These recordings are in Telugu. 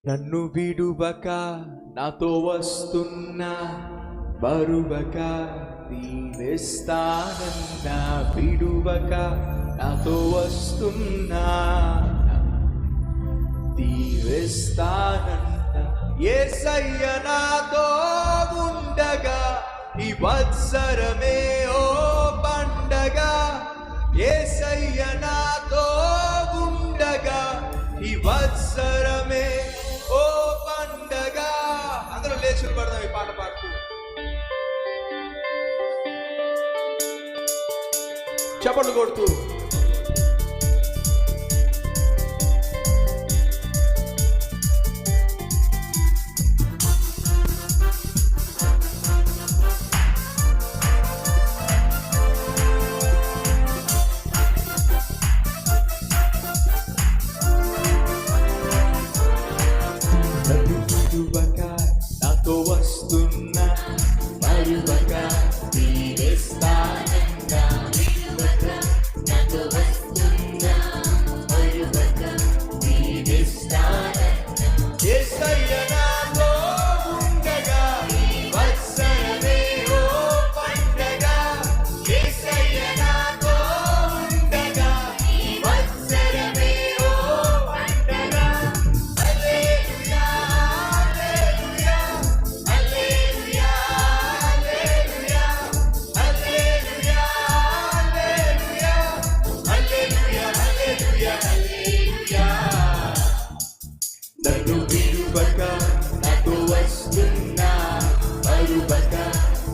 నన్ను విడువక నాతో వస్తున్నా బరువక దీవిస్తానన్నా, విడువక నాతో వస్తున్నా దీవిస్తానన్నా. యేసయ్య నాతో ఉండగా ఈ వత్సరమే ఓ పండగ. యేసయ్య నాతో ఉండగా ఈ వత్సరమే ఓ పండగ. అందరూ లేచి పడదాం ఈ పాట పాడుతూ, చప్పట్లు కొడుతూ. నాతో వస్తున్నా మరువక దీవిస్తానన్నా, నాతో వస్తున్నా మరువక దీవిస్తానన్నా. యేసయ్య నాతో ఉండగా వత్సరమే ఓ పండగ. యేసయ్య నాతో ఉండగా వత్సరమే ఓ పండగ. హల్లెలూయా హల్లెలూయా హల్లెలూయా హల్లెలూయా హల్లెలూయా హల్లెలూయా హల్లెలూయా హల్లెలూయా. నన్ను విడువక నాతో వస్తున్నా మరువక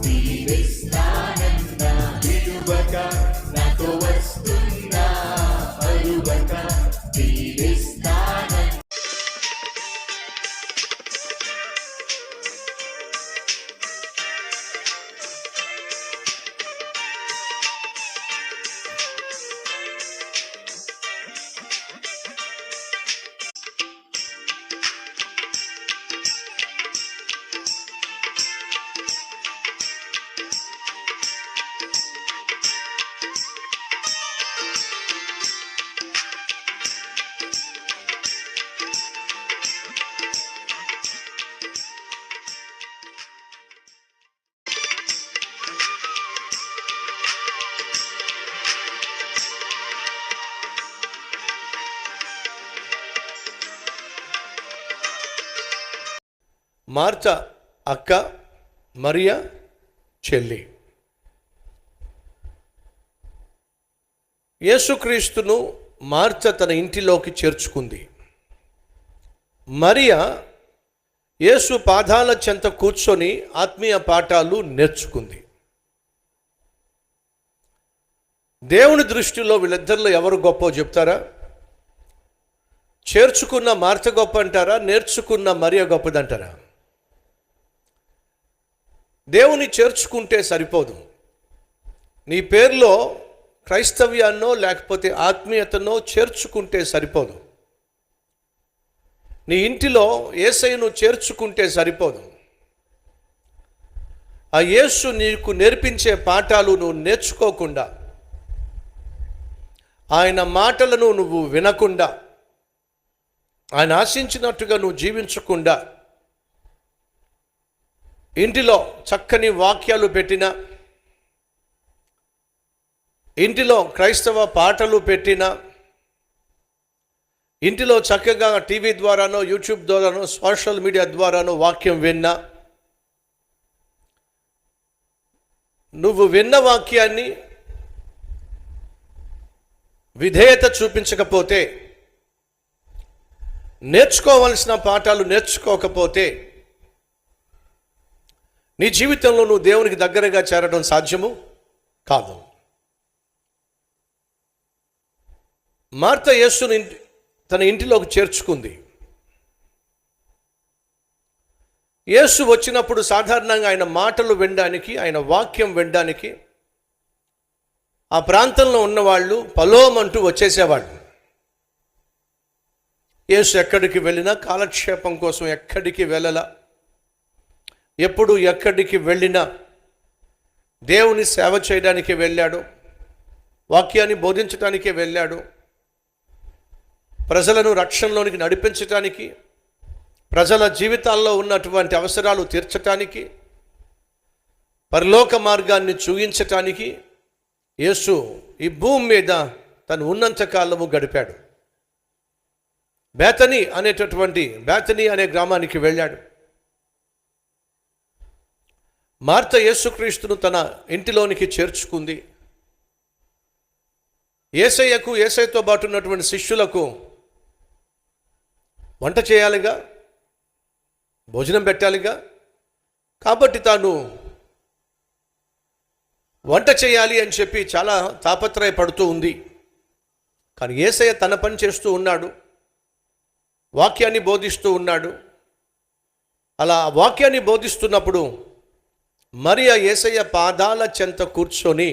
దీవిస్తానన్నా, విడువక నాతో వస్తున్నా మరువక దీవిస్తానన్నా. మార్త అక్క, మరియా చెల్లి. యేసుక్రీస్తును మార్త తన ఇంటిలోకి చేర్చుకుంది. మరియా యేసు పాదాల చెంత కూర్చొని ఆత్మీయ పాఠాలు నేర్చుకుంది. దేవుని దృష్టిలో వీళ్ళిద్దరిలో ఎవరు గొప్ప చెప్తారా? చేర్చుకున్న మార్త గొప్ప అంటారా? నేర్చుకున్న మరియా గొప్పదంటారా? దేవుని చేర్చుకుంటే సరిపోదు. నీ పేరులో క్రైస్తవ్యాన్నో లేకపోతే ఆత్మీయతనో చేర్చుకుంటే సరిపోదు. నీ ఇంటిలో యేసయ్యను చేర్చుకుంటే సరిపోదు. ఆ యేసు నీకు నేర్పించే పాఠాలు నువ్వు నేర్చుకోకుండా, ఆయన మాటలను నువ్వు వినకుండా, ఆయన ఆశించినట్టుగా నువ్వు జీవించకుండా, ఇంటిలో చక్కని వాక్యాలు పెట్టిన, ఇంటిలో క్రైస్తవ పాటలు పెట్టిన, ఇంటిలో చక్కగా టీవీ ద్వారానో యూట్యూబ్ ద్వారానో సోషల్ మీడియా ద్వారానో వాక్యం విన్నా, నువ్వు విన్న వాక్యాన్ని విధేయత చూపించకపోతే, నేర్చుకోవలసిన పాఠాలు నేర్చుకోకపోతే, నీ జీవితంలో నువ్వు దేవునికి దగ్గరగా చేరడం సాధ్యము కాదు. మార్త యేసుని తన ఇంటిలోకి చేర్చుకుంది. యేసు వచ్చినప్పుడు సాధారణంగా ఆయన మాటలు వినడానికి, ఆయన వాక్యం వినడానికి ఆ ప్రాంతంలో ఉన్నవాళ్ళు పలోమంటూ వచ్చేసేవాళ్ళు. యేసు ఎక్కడికి వెళ్ళినా కాలక్షేపం కోసం ఎక్కడికి వెళ్ళలా. ఎప్పుడు ఎక్కడికి వెళ్ళినా దేవుని సేవ చేయడానికి వెళ్ళాడు, వాక్యాన్ని బోధించడానికే వెళ్ళాడు. ప్రజలను రక్షణలోనికి నడిపించడానికి, ప్రజల జీవితాల్లో ఉన్నటువంటి అవసరాలు తీర్చటానికి, పరలోక మార్గాన్ని చూయించటానికి యేసు ఈ భూమి మీద తను ఉన్నంత కాలము గడిపాడు. బేతనీ అనే గ్రామానికి వెళ్ళాడు. మార్త యేసుక్రీస్తును తన ఇంటిలోనికి చేర్చుకుంది. యేసయ్యతో పాటు ఉన్నటువంటి శిష్యులకు వంట చేయాలిగా, భోజనం పెట్టాలిగా. కాబట్టి తాను వంట చేయాలి అని చెప్పి చాలా తాపత్రయపడుతూ ఉంది. కానీ యేసయ్య తన పని చేస్తూ ఉన్నాడు, వాక్యాన్ని బోధిస్తూ ఉన్నాడు. అలా వాక్యాన్ని బోధిస్తున్నప్పుడు మరియా యేసయ్య పాదాల చెంత కూర్చొని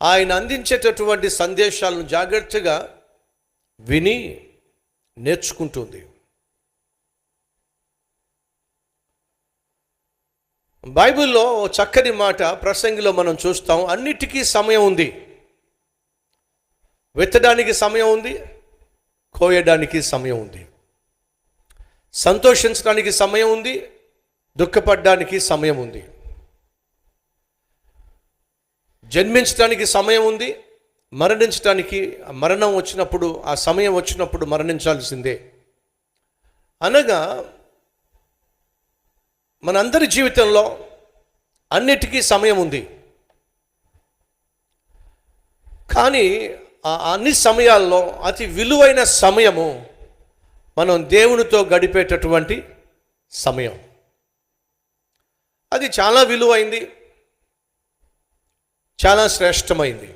ఆయన అందించేటటువంటి సందేశాలను జాగ్రత్తగా విని నేర్చుకుంటుంది. బైబిల్లో చక్కని మాట ప్రసంగిలో మనం చూస్తాం, అన్నిటికీ సమయం ఉంది. విత్తడానికి సమయం ఉంది, కోయడానికి సమయం ఉంది. సంతోషించడానికి సమయం ఉంది, దుఃఖపడడానికి సమయం ఉంది. జన్మించడానికి సమయం ఉంది, మరణించడానికి మరణం వచ్చినప్పుడు, ఆ సమయం వచ్చినప్పుడు మరణించాల్సిందే. అనగా మనందరి జీవితంలో అన్నిటికీ సమయం ఉంది. కానీ ఆ అన్ని సమయాల్లో అతి విలువైన సమయము మనం దేవునితో గడిపేటటువంటి సమయం. అది చాలా విలువైంది, చాలా శ్రేష్టమైంది.